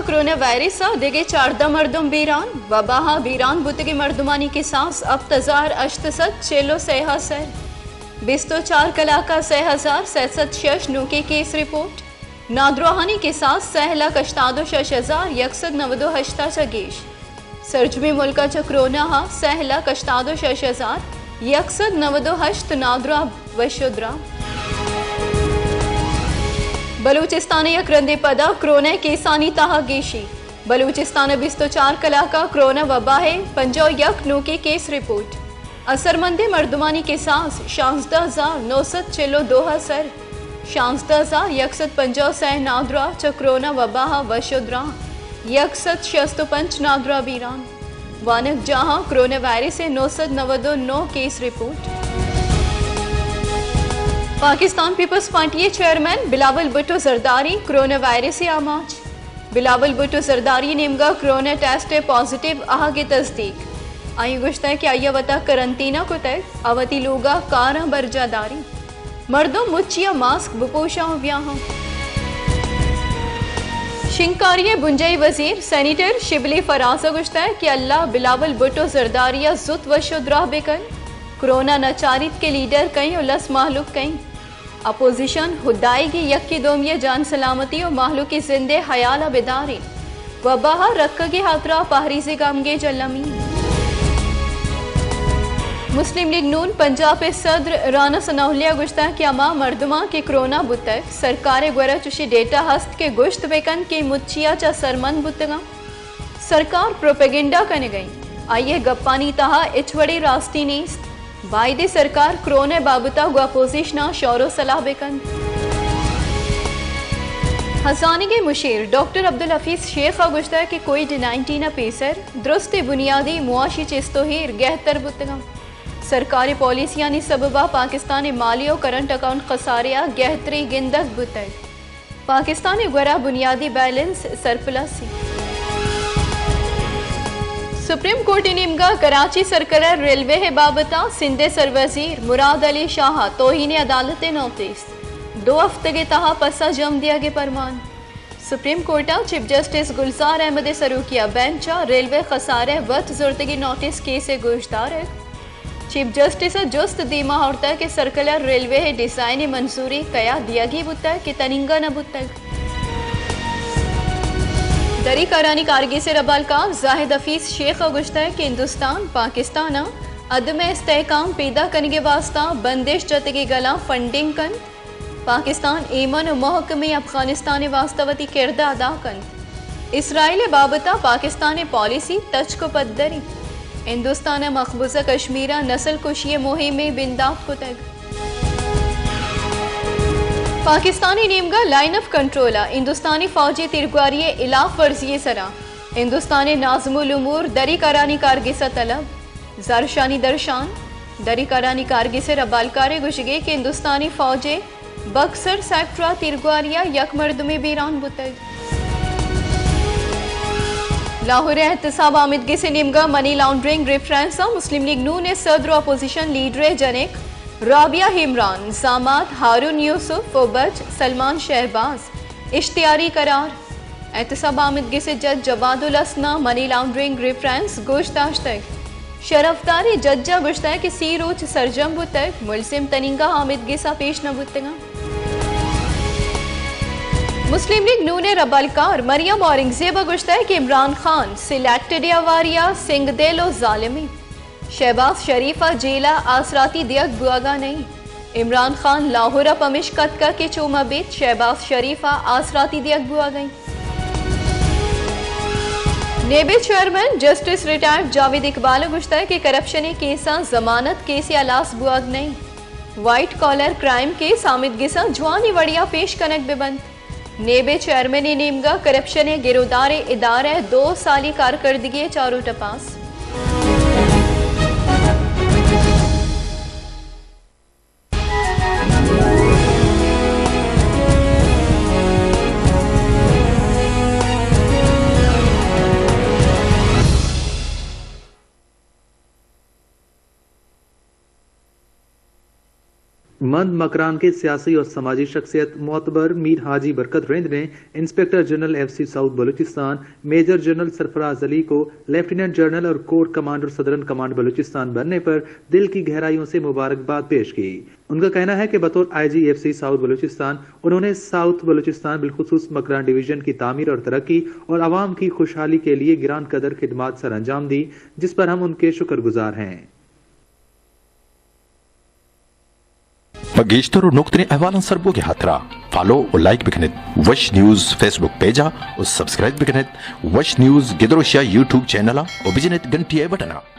Corona virus दिगे 14 मर्दम बीरान वबाहा बीरान बुतगे मर्दुमानी के सांस अब तजार अश्तसत चेलो सेहा सर बिस्तो 4 कलाका 6067 नूके केस रिपोर्ट नादरोहानी के साथ सहला कश्तादो 6192 हश्ता चगेश सर्जमी मुल्का च कोरोना हा सहला कश्तादो 6192 हश्त नादरा वशुद्रा बलूचिस्तान यकरंदे पदा कोरोना केसानी ताहा गेशी बलूचिस्तान बिस्तो 4 कलाका कोरोना वबा है 51 नूके केस रिपोर्ट असरमंदे मर्दुमानी के सांस 16942 सर 16150 नादरा च कोरोना वबाहा वशुद्रा 165 नादरा बीरान वानक जहां कोरोना वायरस से 999 case report. Pakistan peoples party chairman Bilawal Bhutto Zardari corona virus से आमाज बिलावल भुट्टो जरदारी नेमगा कोरोना टेस्ट पॉजिटिव आहा की तस्दीक आई गुश्ता कि आइया वता करंतना को तय अवती लोगा कारा बरजादारी मर्दों मुचिया मास्क बपोशा व्याह शिंकारिया बुंजई वजीर सैनिटर शिबली फराजा गुश्ता है कि अल्लाह बिलावल भुट्टो जरदारिया जुत वशुद्राह बेकन कोरोना नचारित के लीडर कहीं और लस माहलूक कहीं अपोजिशन हुदाएगी यक्की दोमिया जान सलामती और माहलूक की जिंदे हयाला बेदारी वबाहा रक्क के हाथरा पहरीज़े गामगे जल्लमी मुस्लिम लीग नून पंजाब सदर राना सनाउलिया गुश्ता कि अमा मर्दमा के कोरोना बुतक सरकार ग्वरा चुशी डेटा हस्त के गुश्त बेकन के मुच्चिया चा सरमन बुतगा सरकार प्रोपेगेंडा करने गई आइए गप्पानी तहा इचवड़ी रास्ती नीस्त वायदे सरकार कोरोना बाबता गु अपोजिशना शौरो सलाह बेकन हसानी के मुशीर डॉक्टर अब्दुल हफीज शेख गुश्ता कि कोविड-19 पेसर दुरुस्त बुनियादी मुआशी चेस्तोहीर गहतर बुतगा सरकारी पॉलिसी यानी सबबा पाकिस्तान माली और करंट अकाउंट खसारिया गहतरी गिंदक बुतग पाकिस्तान ग्वरा बुनियादी बैलेंस सरप्लस सुप्रीम कोर्ट निमगा कराची सर्कुलर रेलवे है बाबता सिंधे सरवजीर मुराद अली शाह तोहीन अदालत नोटिस 2 हफ्ते के तहा पसा जम दिया गया फरमान सुप्रीम कोर्ट चीफ जस्टिस गुलजार अहमद सरूकिया बेंचा रेलवे खसारे वत जुर्दगी नोटिस केस गोशदार है चीफ जस्टिस जुस्त दीमा होता के सर्कुलर रेलवे है डिजाइन मंजूरी कया दिया गई बुतक कि तनिंगा न बुतक दरी करानी कारगी से रबाल का जाहिद हफीज शेख गुश्ता है कि हिंदुस्तान पाकिस्तान अदम इस्तेहकाम पैदा करने के वास्ता बंदिश जतगी गला फंडिंग कन पाकिस्तान ईमन महकमे अफगानिस्तान वास्तवती किरदा अदा कन इसराइल बाबता पाकिस्तान पॉलिसी तच को पद्दरी हिंदुस्तान मकबूजा कश्मीरा नस्ल कुशी मुहिम में बिंदाफ को तक पाकिस्तानी नीमगा लाइन ऑफ कंट्रोला हिंदुस्तानी फौजी तिरगुआरी इलाफ वर्जी सरा हिंदुस्तानी नाजमुल उमूर दरी करानी कारगी से तलब जरशानी दरशान दरी करानी कारगी से रबालकारे गुशगे कि हिंदुस्तानी फौजे बक्सर सेक्टरा तिरगुआरिया यकमर्द में बीरान बुतग लाहौर एहतसाब आमिदगी से निमगा मनी लॉन्ड्रिंग रेफरेंस मुस्लिम लीग नून ने सदर अपोजिशन लीडर जनेक राबिया हिमरान जामात हारून यूसुफ फोबज सलमान शहबाज इश्तियारी करार एहतसाब आमिदगी से जज जवादुल असना मनी लॉन्ड्रिंग रेफरेंस गोश्ताश तक शरफदारी जज्जा गुश्ता है कि सी रोच सरजम बुतक मुलसिम तनिंगा आमिदगी सा पेश न बुतगा मुस्लिम लीग नून रबालकार मरियम औरंगजेब गुश्ता है कि इमरान खान सिलेक्टेड अवारिया सिंगदेलो जालिमी शहबाज शरीफा जेला आसराती दियक बुआगा नहीं इमरान खान लाहौरा पमिश कतका के चोमा बेत शहबाज शरीफा आसराती दियक बुआ गई नेबे chairman justice retired Javed Iqbal गुश्ता है कि करप्शन केसा जमानत केस अलास बुआग नहीं वाइट कॉलर क्राइम केस आमिदगी सा जवानी वड़िया पेश कनक बेबंद नेबे चेयरमैन नीमगा करप्शन गिरोदार इदारे 2 साली कारकर्दगी चारों टपास मंद मकरान के सियासी और समाजी शख्सियत मोतबर मीर हाजी बरकत रेंद ने inspector general FC south Balochistan major general Sarfaraz Ali को लेफ्टिनेंट जनरल और corps commander southern command Balochistan बनने पर दिल की गहराइयों से मुबारकबाद पेश की। उनका कहना है कि बतौर IG FC साउथ बलूचिस्तान उन्होंने साउथ बलूचिस्तान बिलखुसूस मकरान डिवीजन की तामीर और तरक्की और आवाम की खुशहाली के लिए गिरान कदर खिदमात सर अंजाम दी, जिस पर हम उनके शुक्रगुजार हैं। बगीश्तर और नुक्तने अहवालन सरबोगे हाथरा फॉलो और लाइक बिकनेत वश न्यूज फेसबुक पेजा और सब्सक्राइब बिकनेत वश न्यूज गिदरोशिया यूट्यूब चैनल और बिजनेत घंटी बटना।